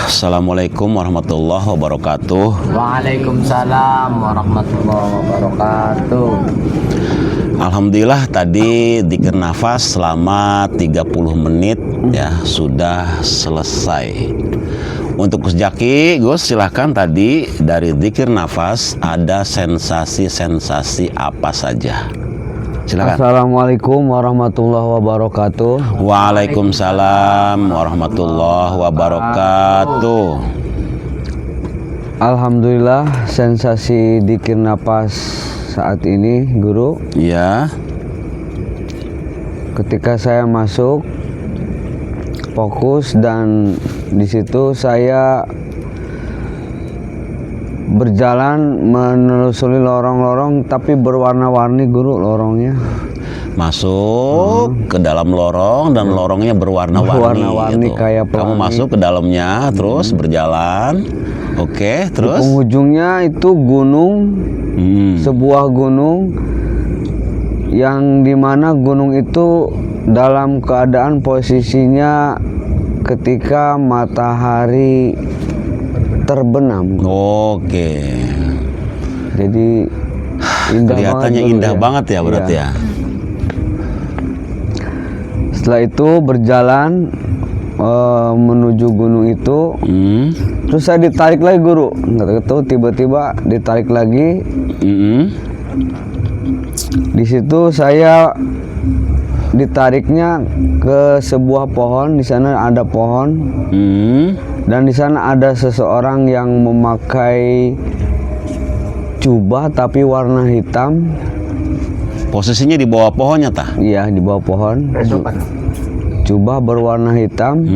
Assalamualaikum warahmatullahi wabarakatuh. Waalaikumsalam warahmatullahi wabarakatuh. Alhamdulillah tadi dzikir nafas selama 30 menit ya sudah selesai. Untuk Gus Jaki, Gus silahkan tadi dari dzikir nafas ada sensasi-sensasi apa saja? Silakan. Assalamualaikum warahmatullahi wabarakatuh. Waalaikumsalam warahmatullahi wabarakatuh. Alhamdulillah sensasi dzikir nafas saat ini, Guru. Ya. Ketika saya masuk fokus dan di situ saya berjalan menelusuri lorong-lorong tapi berwarna-warni, Guru, lorongnya. Masuk ke dalam lorong dan lorongnya berwarna-warni. Berwarna-warni gitu. kayak pelangi. Kamu masuk ke dalamnya terus berjalan. Oke, terus Di penghujungnya itu gunung, sebuah gunung yang dimana gunung itu dalam keadaan posisinya ketika matahari terbenam. Oke. Jadi indah Kelihatannya banget, indah Guru, banget ya berarti Iya. ya. Setelah itu berjalan menuju gunung itu, terus saya ditarik lagi, Guru. Nggak tahu tiba-tiba ditarik lagi. Di situ saya ditariknya ke sebuah pohon. Di sana ada pohon, dan di sana ada seseorang yang memakai jubah tapi warna hitam. Posisinya di bawah pohonnya tah? Iya, di bawah pohon. Jubah berwarna hitam.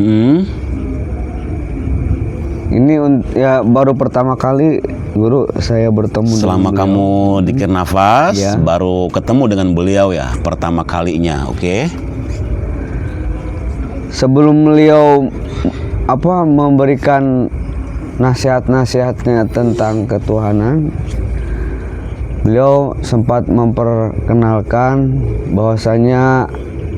Ini ya baru pertama kali, Guru, saya bertemu Selama dengan kamu dzikir nafas, Ya. baru ketemu dengan beliau ya, pertama kalinya, oke? Sebelum beliau memberikan nasihat-nasihatnya tentang ketuhanan, beliau sempat memperkenalkan bahwasanya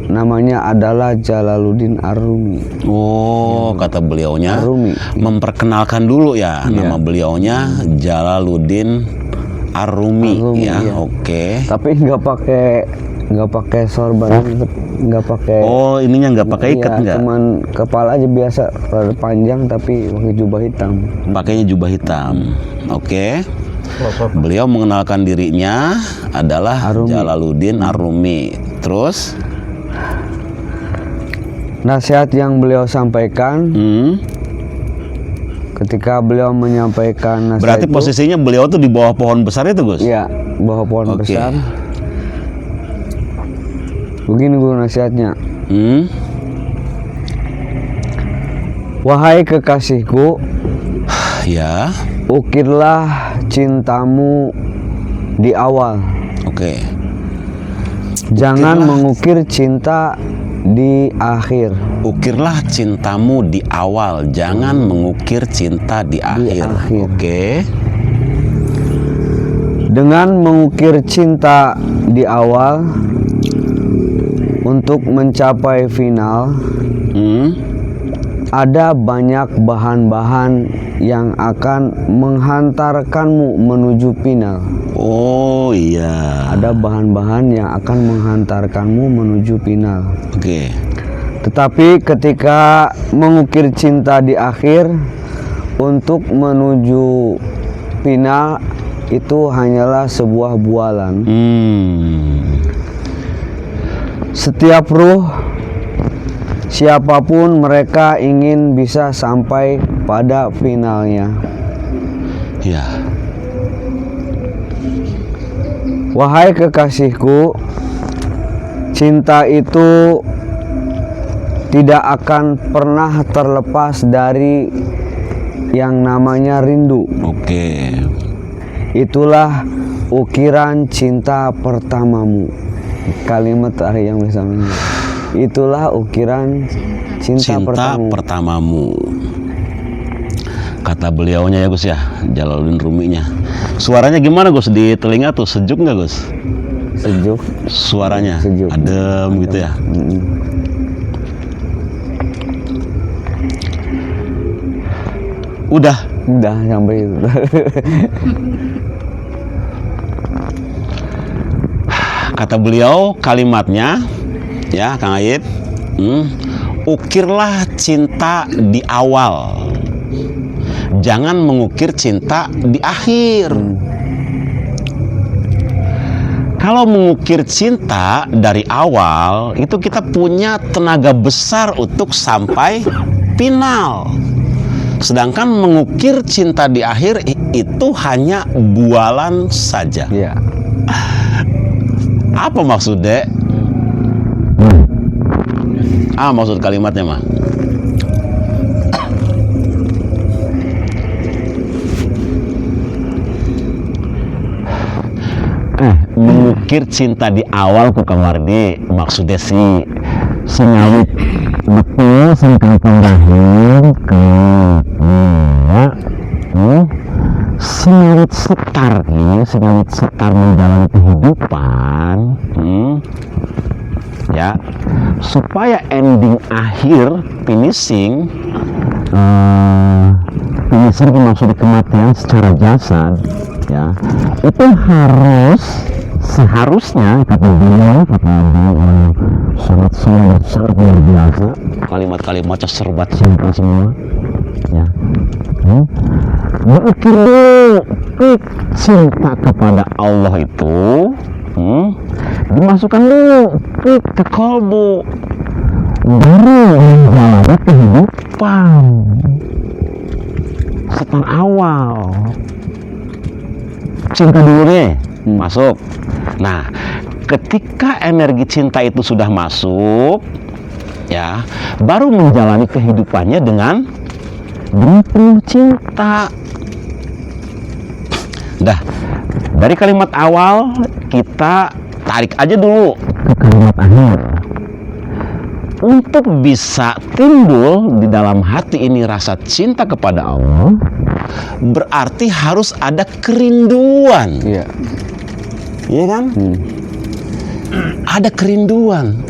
namanya adalah Jalaluddin Ar-Rumi. Oh, kata beliaunya Ar-Rumi. memperkenalkan dulu ya, nama beliaunya Jalaluddin Ar-Rumi Ar-Rumi, ya, iya. oke. Tapi nggak pakai sorban, nggak pakai. Oh, ininya nggak pakai ikat Iya, nggak? cuman kepala aja biasa, rada panjang tapi pakai jubah hitam. Pakainya jubah hitam, oke. Beliau mengenalkan dirinya adalah Ar-Rumi. Jalaluddin Ar-Rumi. Terus, nasihat yang beliau sampaikan ketika beliau menyampaikan nasihat berarti itu, posisinya beliau tuh di bawah pohon besar itu, Gus? ya, bawah pohon Oke. besar. Begini, Guru, nasihatnya. Wahai kekasihku, Ya, ukirlah cintamu di awal. oke. Jangan mengukir cinta di akhir. Ukirlah cintamu di awal, jangan mengukir cinta di akhir. akhir. Oke. Dengan mengukir cinta di awal untuk mencapai final, ada banyak bahan-bahan yang akan menghantarkanmu menuju final. Oh iya. Ada bahan-bahan yang akan menghantarkanmu menuju final. Oke. Tetapi ketika mengukir cinta di akhir untuk menuju final, itu hanyalah sebuah bualan. Setiap ruh, siapapun mereka ingin bisa sampai pada finalnya. Ya. Wahai kekasihku, cinta itu tidak akan pernah terlepas dari yang namanya rindu. Oke. Itulah ukiran cinta pertamamu. Kalimat terakhir yang bersamanya. Itulah ukiran cinta pertamamu. Kata beliaunya ya, Gus ya, Jalaluddin Ruminya. Suaranya gimana, Gus? Di telinga tuh sejuk nggak, Gus? Sejuk. Suaranya Sejuk. adem gitu ya. Udah. Sampai itu. Kata beliau kalimatnya, ya Kang Aib, ukirlah cinta di awal, jangan mengukir cinta di akhir. Kalau mengukir cinta dari awal, itu kita punya tenaga besar untuk sampai final. Sedangkan mengukir cinta di akhir itu hanya bualan saja. Iya. Apa maksudnya? Maksud kalimatnya mah? Mengukir cinta di awal ku Kang Wardi maksudnya sih sengawit betul sengkang rahim ke sengawit setar ini, sengawit setar menjalani kehidupan, ya, supaya ending akhir finishing maksud kematian secara jasad, ya, itu seharusnya kata beliau orang sangat luar biasa, kalimat-kalimatnya serbat simpel semua, ya. Mengukir dulu cinta kepada Allah itu, dimasukkan dulu ke kalbu, baru menjalani kehidupan setar awal. Cinta dulu deh, masuk. Nah, ketika energi cinta itu sudah masuk, ya, baru menjalani kehidupannya dengan penuh cinta. Dah, dari kalimat awal kita tarik aja dulu ke kalimat akhir. Untuk bisa timbul di dalam hati ini rasa cinta kepada Allah, berarti harus ada kerinduan. Iya. Iya kan? Ada kerinduan.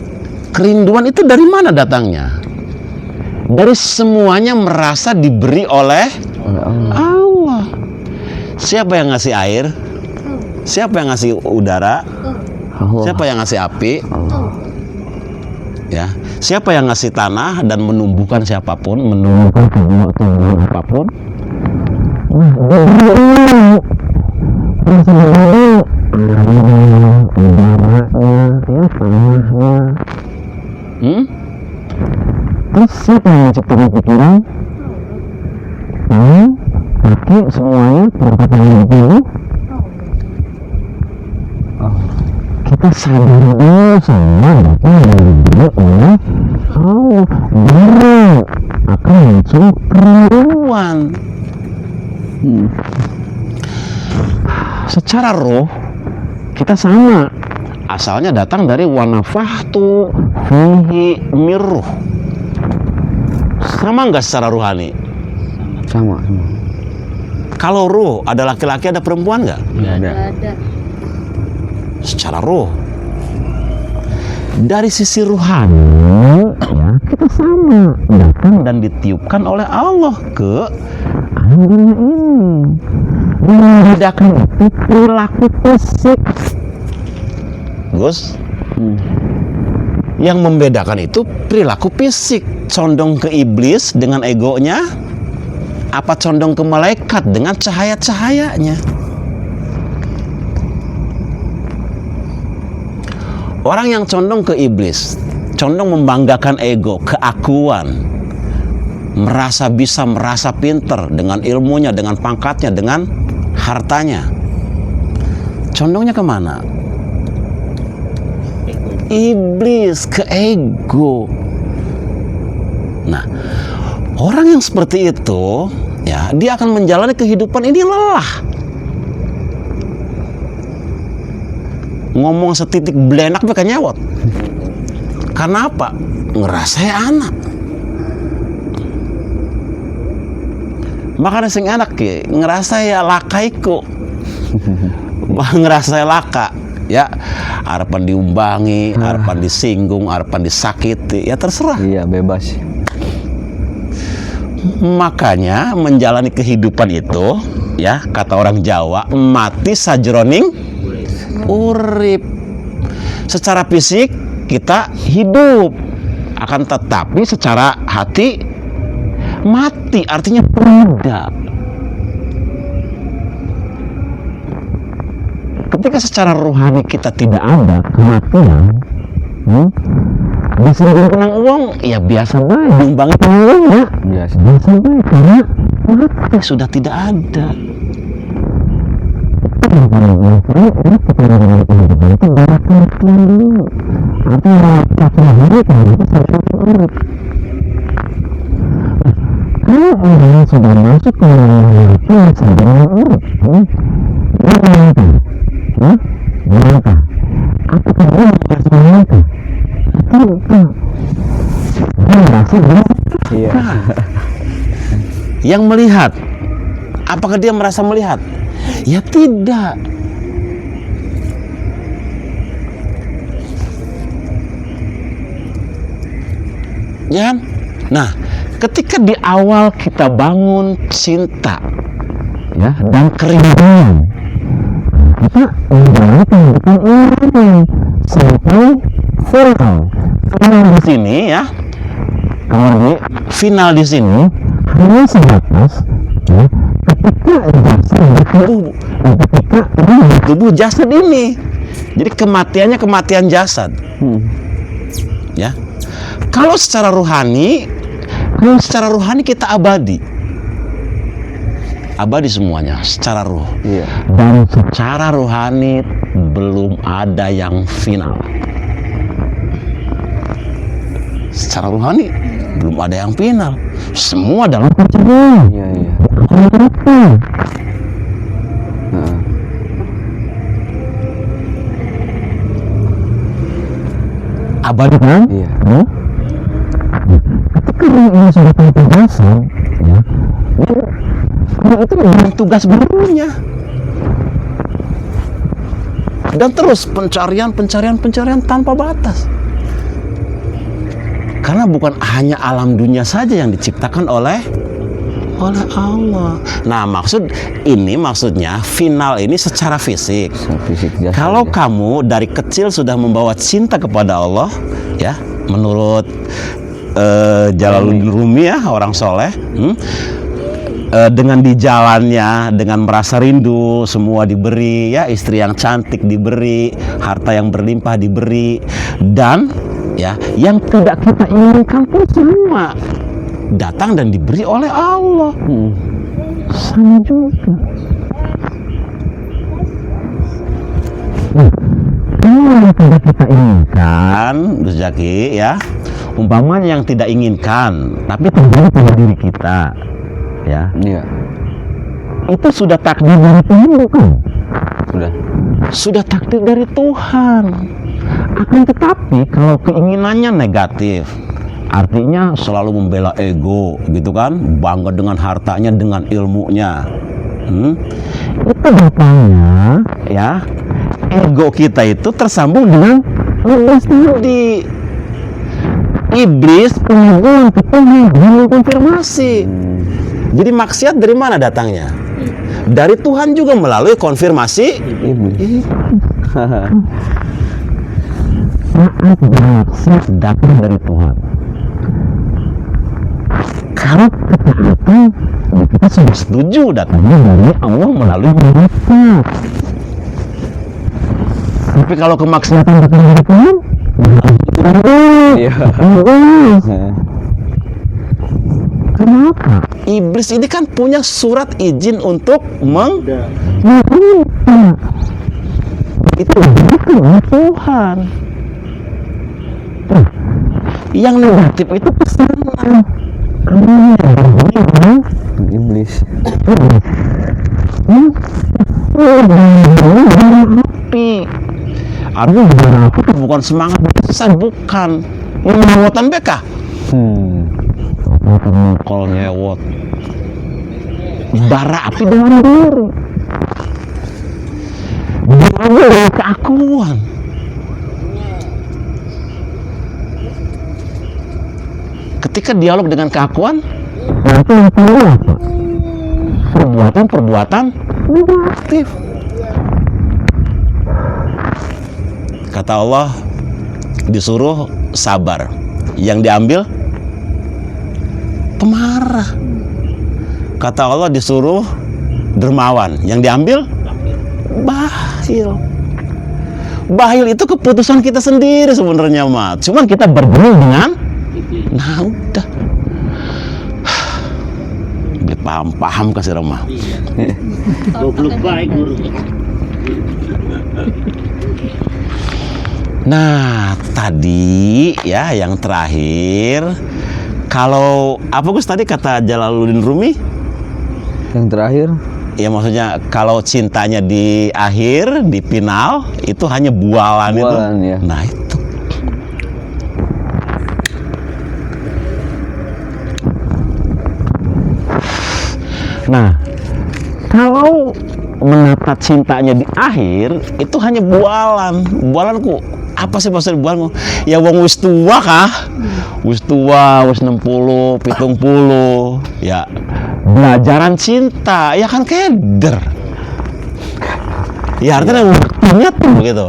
Kerinduan itu dari mana datangnya? Dari semuanya merasa diberi oleh Allah. Siapa yang ngasih air? Siapa yang ngasih udara? Allah. Siapa yang ngasih api? Ya, siapa yang ngasih tanah dan menumbuhkan siapapun, menumbuhkan tumbuhan apapun? Terus siapa yang menciptakan pikiran? Kaki semuanya perangkat yang dipilih. Kita sadar dulu sama apa yang diberi oleh Allah, baru akan muncul kerinduan. Secara roh kita sama, asalnya datang dari wanafahtu fihi mirruh. Sama nggak secara rohani? Sama. Kalau roh ada laki-laki ada perempuan nggak? Nggak ada. Secara roh, dari sisi rohani, ya, kita sama, datang dan ditiupkan oleh Allah ke alam dunia ini. Yang membedakan itu perilaku fisik, Gus. Yang membedakan itu perilaku fisik, condong ke iblis dengan egonya, apa condong ke malaikat dengan cahaya-cahayanya. Orang yang condong ke iblis, condong membanggakan ego, keakuan, merasa bisa, merasa pinter dengan ilmunya, dengan pangkatnya, dengan hartanya. Condongnya kemana? Iblis, ke ego. Nah, orang yang seperti itu, ya, dia akan menjalani kehidupan ini lelah. Ngomong setitik belenak mereka nyawat. Karena apa? Ngerasa anak. Makanya sing anak ya, ngerasa ya lakaiku. Ngerasa laka. Ya, harapan diumbangi, harapan disinggung, harapan disakiti, ya terserah. Iya, bebas. Makanya menjalani kehidupan itu, ya kata orang Jawa, mati sajroning urip. Secara fisik kita hidup, akan tetapi secara hati mati, artinya tidak. Ketika secara rohani kita tidak ada kematian, bisa menang uang, ya biasa baik. Nyumbang uang ya biasa baik, karena mati sudah tidak ada. Kalau orang sudah masuk ke dalam itu sadar urut, mengapa? Apakah dia merasa mengapa? Tidak. Dia merasa Iya. Yang melihat, apakah dia merasa melihat? Ya tidak. Ya kan? Nah, ketika di awal kita bangun cinta, ya, dan kerinduan, kita menjalani kehidupan ini sampai final. Final di sini ya, kalau final di sini hanya sebatas ya, ketika jasad bertubuh, ketika ini bertubuh jasad ini, jadi kematiannya kematian jasad. Ya, kalau secara rohani kita abadi semuanya secara roh. Dan secara rohani belum ada yang final. Secara rohani belum ada yang final. Semua dalam perjalanan. Abadi kan? Ketika ini sudah tanpa dasar, ya, itu dengan tugas barunya. Dan terus pencarian tanpa batas. Karena bukan hanya alam dunia saja yang diciptakan oleh Allah. Nah, maksudnya final ini secara fisik. Kalau kamu dari kecil sudah membawa cinta kepada Allah, ya, menurut Jalaluddin Rumi ya, orang soleh, dengan di jalannya, dengan merasa rindu, semua diberi, ya, istri yang cantik diberi, harta yang berlimpah diberi, dan ya, yang tidak kita inginkan pun semua datang dan diberi oleh Allah. Sama juga. Yang tidak kita inginkan, Gus Jaki, ya, umpamanya yang tidak inginkan, tapi terjadi pada diri kita, ya, itu sudah takdir dari Tuhan, bukan? Sudah takdir dari Tuhan. Akan tetapi kalau keinginannya negatif, artinya selalu membela ego, gitu kan, bangga dengan hartanya, dengan ilmunya, itu datangnya, ya, ego kita itu tersambung dengan iblis tadi. Iblis pengen konfirmasi. Jadi maksiat dari mana datangnya? Dari Tuhan juga melalui konfirmasi iblis. Saat maksiat datang dari Tuhan, kalau ketaatan, ya kita sudah setuju datangnya dari Allah melalui malaikat. Tapi kalau kemaksiatan datang dari Tuhan, kenapa? Iblis ini kan punya surat izin untuk itu bukan oleh Tuhan. Yang negatif itu pesanan. Iblis. Api. Artinya bara api itu bukan semangat besar, bukan. Yang ngewotan beka. Kalau ngewot. Bara api dalam diri. Dari keakuan. Ketika dialog dengan keakuan, Nanti yang kedua apa? Perbuatan negatif. Kata Allah disuruh sabar, yang diambil pemarah. Kata Allah disuruh dermawan, yang diambil bakhil. Bakhil itu keputusan kita sendiri sebenarnya, Mat. Cuman kita bergerak dengan, nah udah. Paham kasih remah. Goblok baik guru. Nah, tadi ya yang terakhir, kalau apa Gus tadi kata Jalaluddin Rumi? Yang terakhir, Ya maksudnya kalau cintanya di akhir, di final itu hanya bualan itu. ya. Nah, itu. Nah, kalau menata cintanya di akhir itu hanya bualan. Bualanku apa sih maksud bualanku? Ya wong wis tua kah? Wis tua, wis 60, 70. Ya, belajaran cinta. Ya kan keder. Ya artinya waktunya tuh begitu.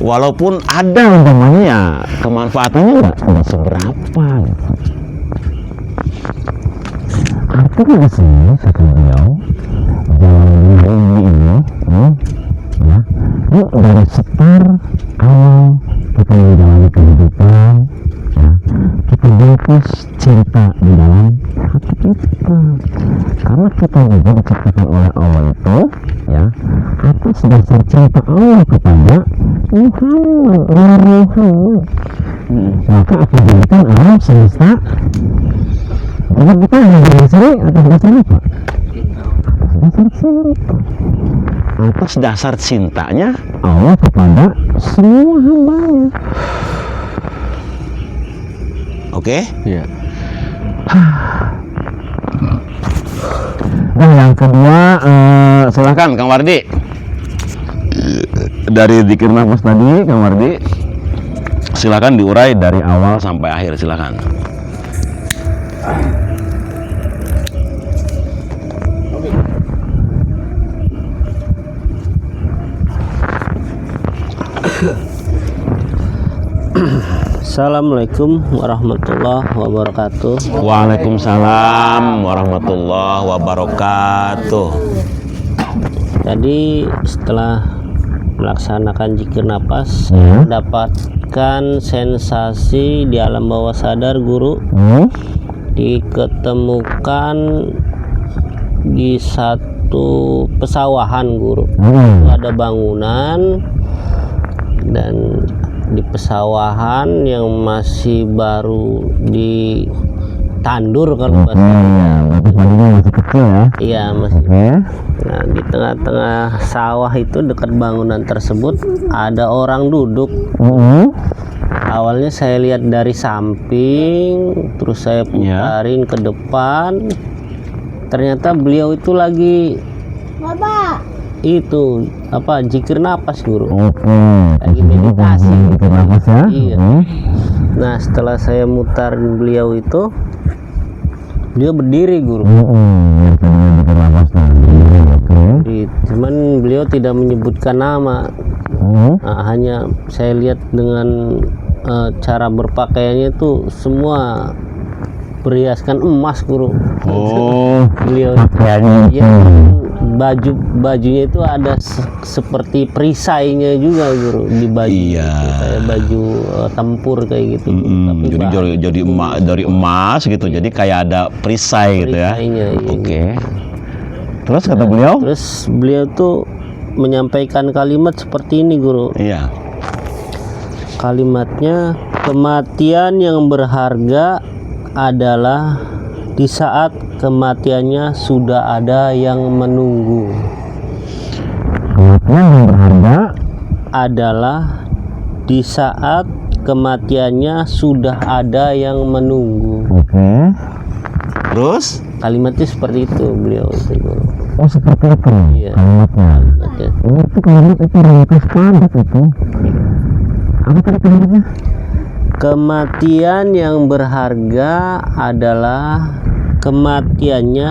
Walaupun ada umpamanya ya kemanfaatannya nggak seberapa gitu. Artinya di sini kata beliau jalan ini ya yuk dari setar awal kita menjalani kehidupan ya kita bungkus cinta di dalam hati kita karena kita juga diciptakan oleh Allah itu ya atas dasar cinta Allah kepada Muhammad maka akan jadikan alam semesta. Jadi kita belajar di sini atas dasar apa? Atas dasar cinta. Atas dasar cintanya Allah kepada semua hambanya. Oke? Iya. Dan yang kedua, silakan Kang Wardi. Dari zikir nafas tadi, Kang Wardi, silakan diurai dari awal sampai akhir, silakan. Assalamualaikum warahmatullahi wabarakatuh. Waalaikumsalam warahmatullahi wabarakatuh. Tadi setelah melaksanakan zikir napas, saya mendapatkan sensasi di alam bawah sadar guru. Diketemukan di satu pesawahan guru. Ada bangunan dan di pesawahan yang masih baru ditandur kalau bahasa. Masih kecil ya? Iya masih. Nah di tengah-tengah sawah itu dekat bangunan tersebut ada orang duduk. Awalnya saya lihat dari samping, terus saya putarin ke depan. Ternyata beliau itu lagi itu apa zikir napas guru. Lagi meditasi. Zikir napas ya? Iya. Nah setelah saya mutar beliau itu, beliau berdiri guru. Zikir napas tadi. Cuman beliau tidak menyebutkan nama. Nah, hanya saya lihat dengan cara berpakaiannya itu semua berhiaskan emas guru. Beliau ya, bajunya itu ada seperti perisainya juga guru di baju. Iya. Kayak baju tempur kayak gitu. Tapi jadi emas dari emas gitu. Jadi kayak ada perisai gitu ya. Iya, Oke. Terus kata beliau? Terus beliau tuh menyampaikan kalimat seperti ini guru. Iya. Kalimatnya, kematian yang berharga adalah di saat kematiannya sudah ada yang menunggu. Kematian yang berharga adalah di saat kematiannya sudah ada yang menunggu. Oke. Terus? Kalimatnya seperti itu beliau itu guru. Oh seperti itu Iya. kalimatnya. Itu kalimat itu ringkas padat itu. Apa tadi kalimatnya? Kematian yang berharga adalah kematiannya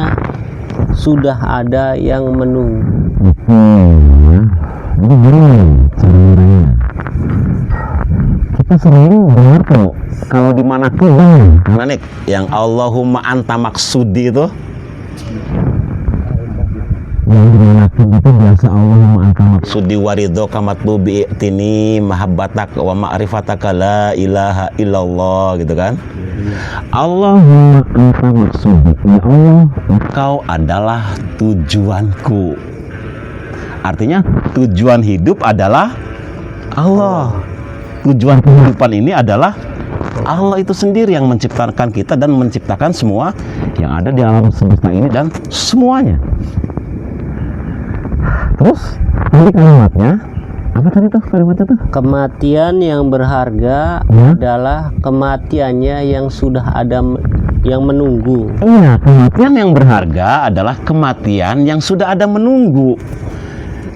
sudah ada yang menunggu. Jadi gini caranya. Kita sering dengar tuh kalau di manakibah, mana nih yang Allahumma anta maksudi itu, yang di manakib itu biasa Allahumma anta maksudi waridho kamatlubi tini mahabbatak wa ma'rifataka la ilaha illallah gitu kan. Allahumma anta maksudi, ya Allah engkau adalah tujuanku. Artinya tujuan hidup adalah Allah. Tujuan kehidupan ini adalah Allah itu sendiri yang menciptakan kita dan menciptakan semua yang ada di alam semesta ini dan semuanya. Terus tadi kalimatnya apa tadi tuh kalimatnya tuh? Kematian yang berharga adalah kematiannya yang sudah ada yang menunggu. Iya, kematian yang berharga adalah kematian yang sudah ada menunggu.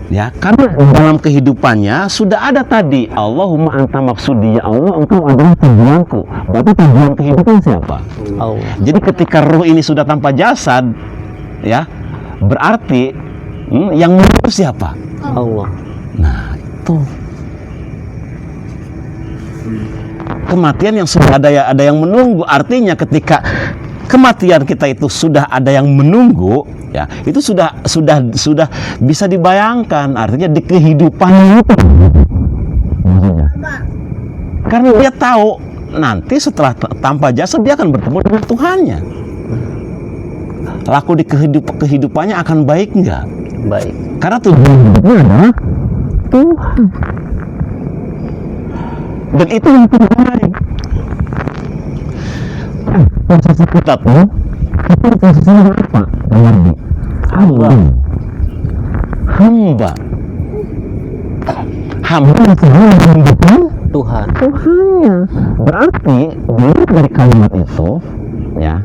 Ya, karena dalam kehidupannya sudah ada tadi Allahumma anta maksudi, ya Allah engkau adalah tujuanku. Berarti tujuan kehidupan siapa? Allah. Jadi ketika ruh ini sudah tanpa jasad, ya berarti yang menunggu siapa? Allah. Nah itu kematian yang sudah ada yang menunggu. Artinya ketika kematian kita itu sudah ada yang menunggu, ya itu sudah bisa dibayangkan. Artinya di kehidupan itu, maksudnya, karena dia tahu nanti setelah tanpa jasa dia akan bertemu dengan Tuhannya. Laku di kehidupannya akan baik enggak? Baik. Karena tujuan hidupnya adalah Tuhan. Dan itu yang terbaik. Posisi kita tuh, kita posisinya apa? Hamba. Hamba. Hamba yang selalu menunjukkan Tuhan. Tuhannya. Berarti dari kalimat itu, ya,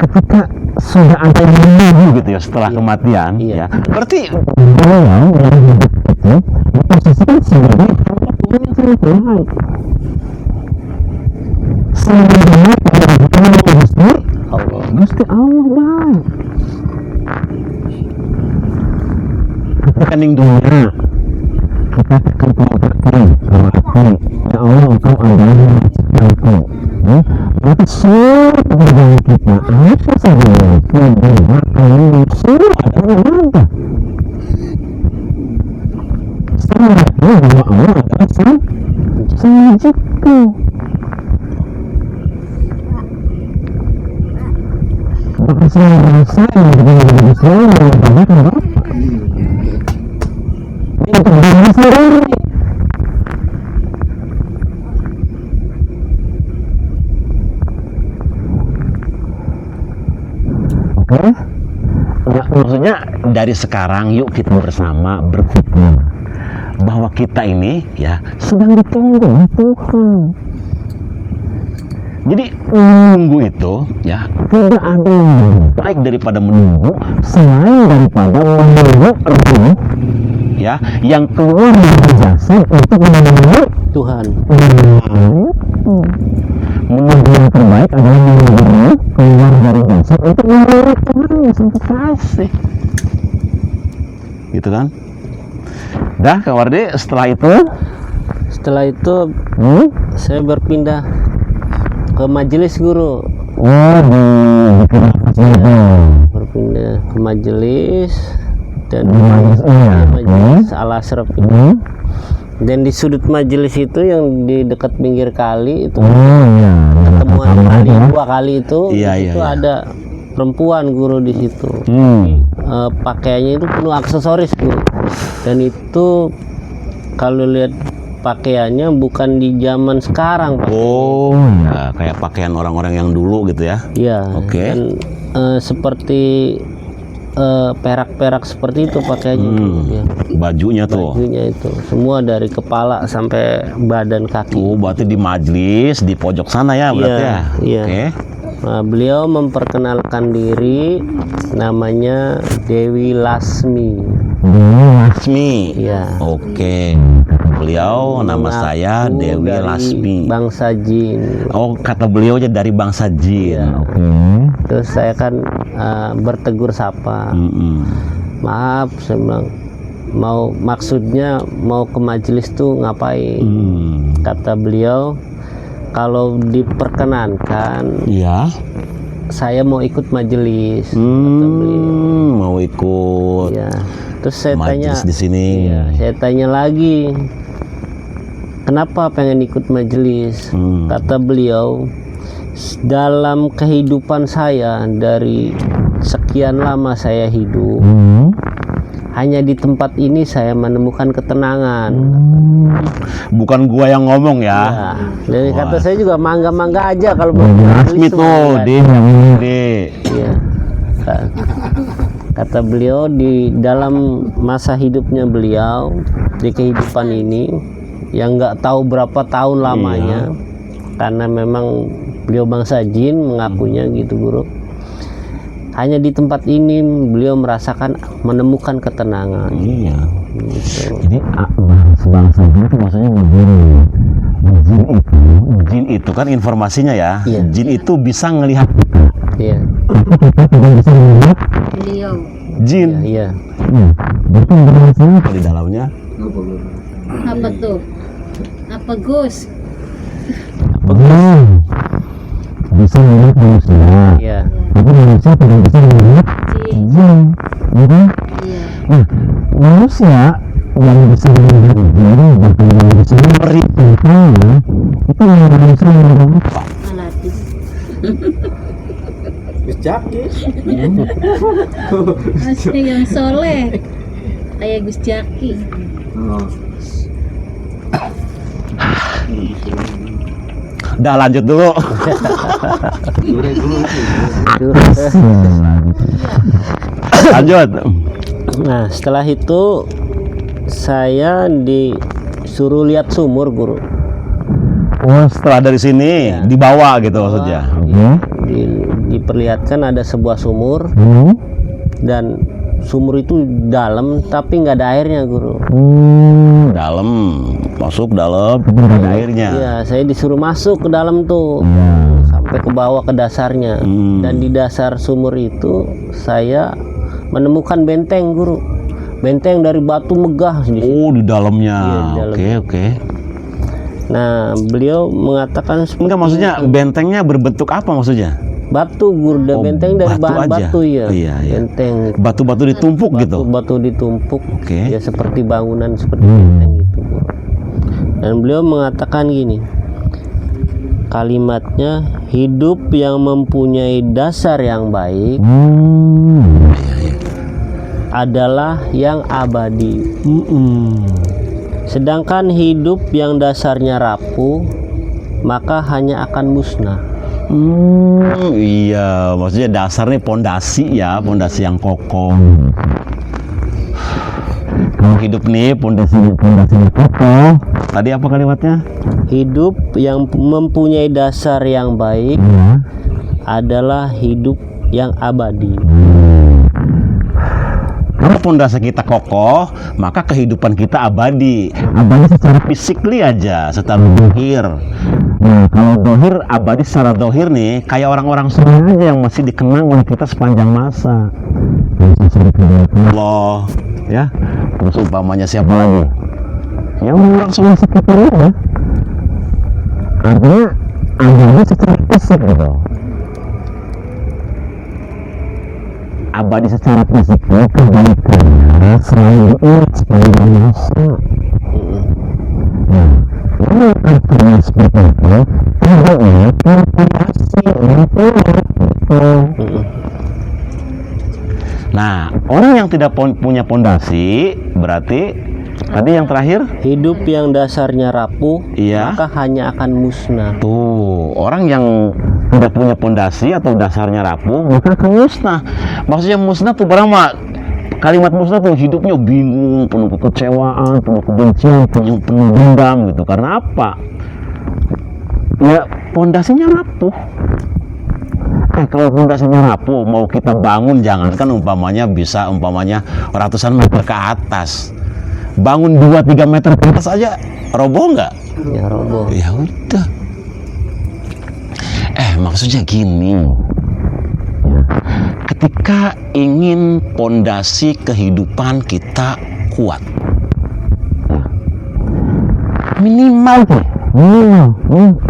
ketika sudah ada yang menunggu gitu ya setelah kematian, ya, berarti beliau yang hidup itu diposisikan sebagai Tuhan yang sangat baik. Sebenarnya pada Gusti Allah baik. Ketika ning dunia kita akan berkata ya Allah engkau adalah yang menciptaku. Berarti semua pekerjaan kita apa saja yang makan semua adalah ada. Setelah itu bahwa Allah adalah sang pencipta. Maka saya merasa yang begitu saya mengatakan Bapak ini untuk diri sendiri. Oke? Ya, maksudnya dari sekarang yuk kita bersama berpikir bahwa kita ini ya sedang ditunggu oleh Tuhan. Jadi menunggu itu ya tidak ada yang lebih baik daripada menunggu selain daripada menunggu roh ya yang keluar dari jasad untuk menunggu Tuhan. Menunggu yang terbaik adalah menunggu roh keluar dari jasad untuk menunggu Tuhan yang sangat kasih. Gitu kan? Dah Kak Wardi, setelah itu Saya berpindah ke majelis guru. Berpindah ke majelis dan majelis Al-Asraf itu. Dan di sudut majelis itu yang di dekat pinggir kali itu pertemuan kali dua kali itu ada perempuan guru di situ. Pakaiannya itu penuh aksesoris guru. Dan itu kalau lihat pakaiannya bukan di zaman sekarang, Pak. Ya kayak pakaian orang-orang yang dulu gitu ya. Iya. Oke. Dan seperti perak-perak seperti itu pakaiannya. Ya. Bajunya itu semua dari kepala sampai badan kaki. Berarti di majlis di pojok sana ya berarti ya. Iya. Oke. Nah, beliau memperkenalkan diri, namanya Dewi Lasmi. Dewi Lasmi. Iya. Oke. beliau, nama saya Mengaku Dewi dari Lasmi. bangsa jin. Oh, kata beliau aja dari bangsa jin. Iya. Oke. Terus saya kan bertegur sapa. Maaf, saya bilang, maksudnya mau ke majelis tuh ngapain? Kata beliau, kalau diperkenankan, Iya. saya mau ikut majelis. Kata beliau. Mau ikut Ya. Terus saya tanya, majelis di sini. iya, saya tanya lagi, kenapa pengen ikut majelis? Kata beliau, dalam kehidupan saya dari sekian lama saya hidup, hanya di tempat ini saya menemukan ketenangan. Bukan gua yang ngomong ya. Ya, jadi kata saya juga mangga-mangga aja kalau mau Lasmi majelis tuh, kan. dia yang ini. Iya. Kata beliau di dalam masa hidupnya beliau di kehidupan ini yang nggak tahu berapa tahun lamanya, karena memang beliau bangsa jin mengakunya gitu guru. Hanya di tempat ini beliau merasakan menemukan ketenangan. Iya. Gitu. Jadi bangsa jin itu maksudnya jin itu kan informasinya ya. Iya. Jin itu bisa ngelihat Iya. Beliau jin. Iya. Di dalamnya apa tuh? Apa Gus? Bisa melihat manusia, Iya. tapi manusia tidak bisa melihat Jin. jin, ya kan? Iya. Nah, manusia yang bisa melihat jin, bahkan yang bisa melihat tentangnya, itu yang manusia yang apa? Alatis. Masih yang soleh. Kayak Gus Jaki. udah lanjut dulu. Lanjut. Nah, setelah itu saya disuruh lihat sumur, guru. Oh, setelah dari sini dibawa gitu maksudnya. Diperlihatkan ada sebuah sumur dan sumur itu dalam tapi nggak ada airnya, guru. Dalam, masuk dalam, nggak ada airnya. Iya, saya disuruh masuk ke dalam tuh sampai ke bawah ke dasarnya. Dan di dasar sumur itu saya menemukan benteng, guru. Benteng dari batu megah di situ. Oh, di dalamnya. Iya, di dalam. Oke. Nah, beliau mengatakan Enggak, maksudnya bentengnya berbentuk apa maksudnya? batu, guru. Dan Oh, benteng dari batu bahan aja. batu ya. Iya. Benteng Batu-batu ditumpuk gitu. batu ditumpuk. Oke. Ya seperti bangunan seperti benteng gitu, guru. Dan beliau mengatakan gini, kalimatnya, hidup yang mempunyai dasar yang baik adalah yang abadi. Sedangkan hidup yang dasarnya rapuh maka hanya akan musnah. Iya, maksudnya dasar nih pondasi ya, pondasi yang kokoh. Kalau hidup nih pondasinya kokoh. Tadi apa kalimatnya? Hidup yang mempunyai dasar yang baik adalah hidup yang abadi. Kalau pondasi kita kokoh, maka kehidupan kita abadi. Abadi secara fisikly aja, secara dohir. Nah, kalau dohir, abadi secara dohir nih, kayak orang-orang soleh aja yang masih dikenang oleh kita sepanjang masa. Allah, ya. Terus umpamanya siapa lagi? Ya orang-orang soleh sekitar ya. Artinya abadi secara fisik gitu. Abadi secara fisiknya kebaikannya selalu diingat sepanjang masa. Nah, ini artinya seperti itu. Tidaknya pondasi yang kuat gitu. Nah, orang yang tidak punya pondasi berarti tadi yang terakhir Hidup yang dasarnya rapuh iya. maka hanya akan musnah. Tuh, orang yang tidak punya pondasi atau dasarnya rapuh maka akan musnah. Maksudnya musnah tuh barang mak. Kalimat musnah tuh hidupnya bingung, penuh kekecewaan, penuh kebencian, penuh dendam gitu. Karena apa? Ya pondasinya rapuh. Kalau pondasinya rapuh, mau kita bangun jangankan umpamanya bisa ratusan meter ke atas. bangun 2-3 meter ke atas aja roboh nggak? Ya roboh. Ya udah. Maksudnya gini, ketika ingin pondasi kehidupan kita kuat, minimal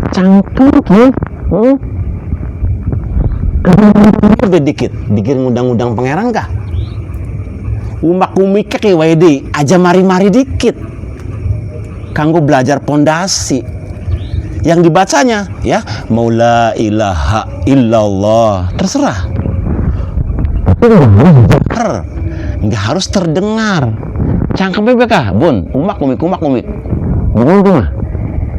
cangkem lebih dikit dikir ngundang-undang pangeran kah? Umak umik ke WD aja mari-mari dikit kanggo belajar pondasi yang dibacanya ya mau la ilaha illallah terserah, tapi nggak harus terdengar cangkem bebek bun umak umik bukan tuh mah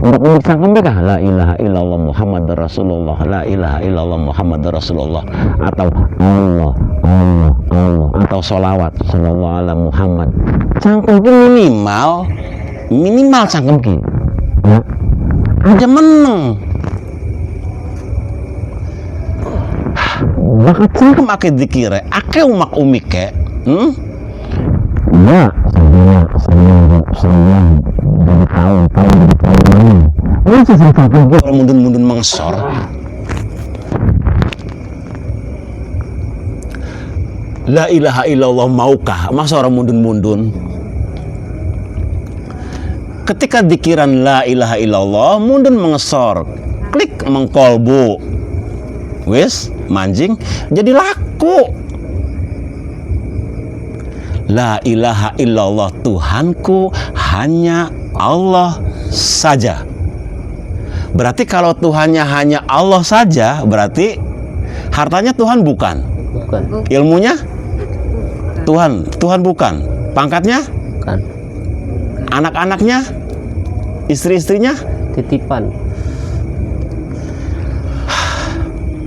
untuk umik cangkem bebek la ilaha illallah Muhammad Rasulullah, la ilaha illallah Muhammad Rasulullah, atau Allah atau sholawat sallallahu ala Muhammad. Cangkem minimal cangkem ya aja meneng bakat cangkem ake dikira ake umak umik ke ya saya dari tahun ini sih orang mundun mengesor la ilaha illallah maukah masa orang mundun ketika dikiran la ilaha illallah mundun mengesor klik mengkolbu wis manjing jadi laku la ilaha illallah Tuhanku hanya Allah saja. Berarti kalau Tuhannya hanya Allah saja berarti hartanya Tuhan bukan, ilmunya Tuhan bukan, pangkatnya Bukan. Anak-anaknya, istri-istrinya Titipan.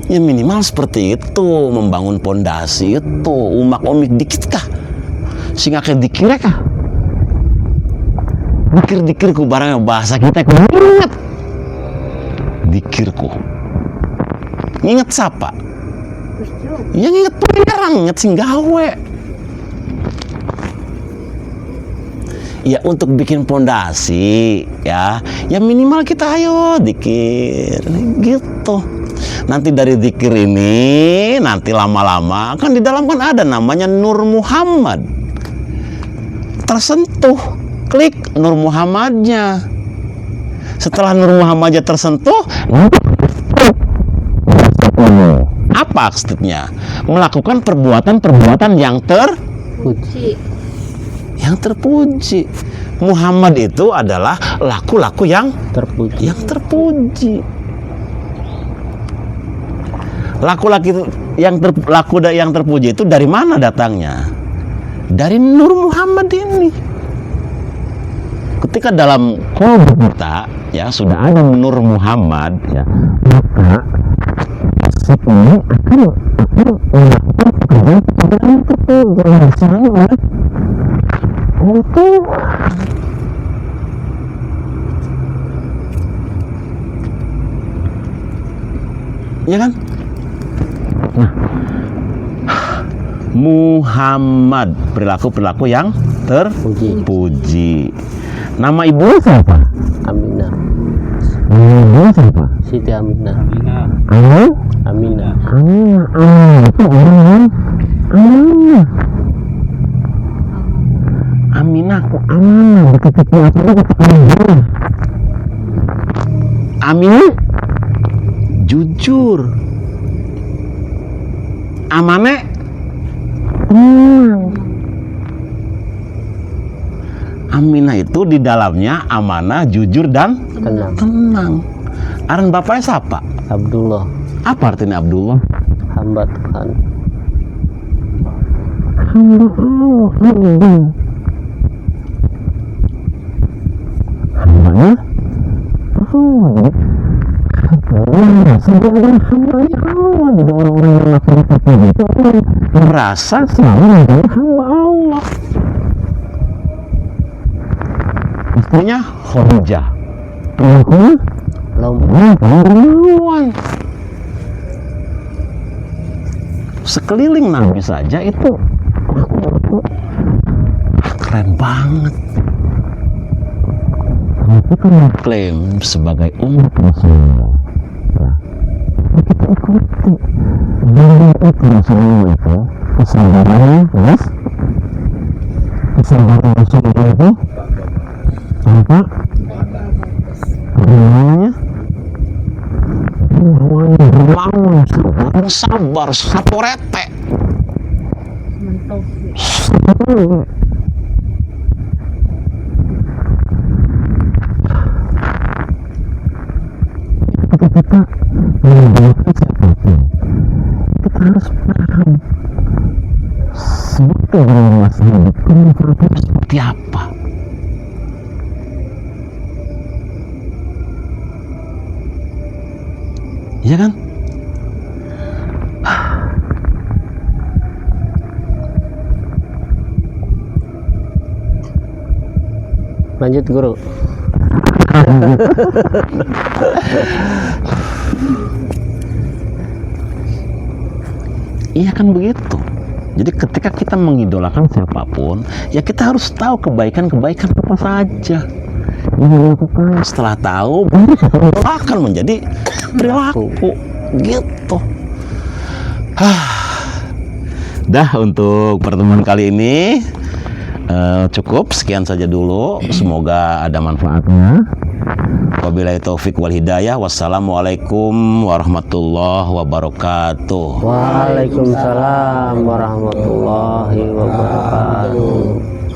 Ya minimal seperti itu, membangun pondasi itu umak umik dikit kah? Sehingga kayak dikira kah? Dikir-dikirku barangnya bahasa kita ku ingat. Dikirku. Ingat siapa? Ya ingat pangeran, ingat sing gawe. Ya untuk bikin pondasi ya minimal kita ayo dikir gitu. Nanti dari zikir ini nanti lama-lama kan di dalam kan ada namanya Nur Muhammad. Tersentuh, klik Nur Muhammadnya. Setelah Nur Muhammadnya tersentuh, apa maksudnya? Melakukan perbuatan-perbuatan yang terpuji. Muhammad itu adalah laku-laku yang terpuji. Laku-laku yang terpuji itu dari mana datangnya? Dari Nur Muhammad ini. Ketika dalam kolbu kita ya sudah ada Nur Muhammad ya, maka si ini akan melakukan pekerjaan yang terpuji itu. Ya kan? Nah, Muhammad, perilaku yang terpuji. Nama ibu siapa? Aminah. Nama ibu siapa? Siti Aminah. Aminah. Aminah. Itu orang yang Aminah kok amanah dikit-dikit apa kata Aminah jujur, amane Aminah itu di dalamnya amanah, jujur dan tenang. Aran bapaknya siapa? Abdullah. Apa artinya Abdullah? Hamba Tuhan. hamba Allah. Hambanya Allah, sampai ada hambanya Allah. Jadi orang-orang yang melakukan seperti itu merasa selalu menjadi hamba Allah. Istrinya Khadijah, Pelakunya dermawan. Sekeliling Nabi saja itu keren banget. Kita mengklaim sebagai umat Rasulullah. Kita ikuti bimbing itu Rasulullah itu, kesabarannya, jelas. Kesabaran Rasulullah itu apa? Namanya berlawan, sabar, saporete. Ketika kita menjalankan siapapun, kita harus paham sebagai orang masalah itu seperti apa. Iya kan? Lanjut guru. Iya kan begitu. Jadi ketika kita mengidolakan siapapun, ya kita harus tahu kebaikan-kebaikan apa saja yang dilakukan. Setelah tahu, akan menjadi perilaku gitu. Dah, untuk pertemuan kali ini cukup sekian saja dulu. Semoga ada manfaatnya. Wabillahi taufik wal hidayah. Wassalamualaikum warahmatullahi wabarakatuh. Waalaikumsalam warahmatullahi wabarakatuh.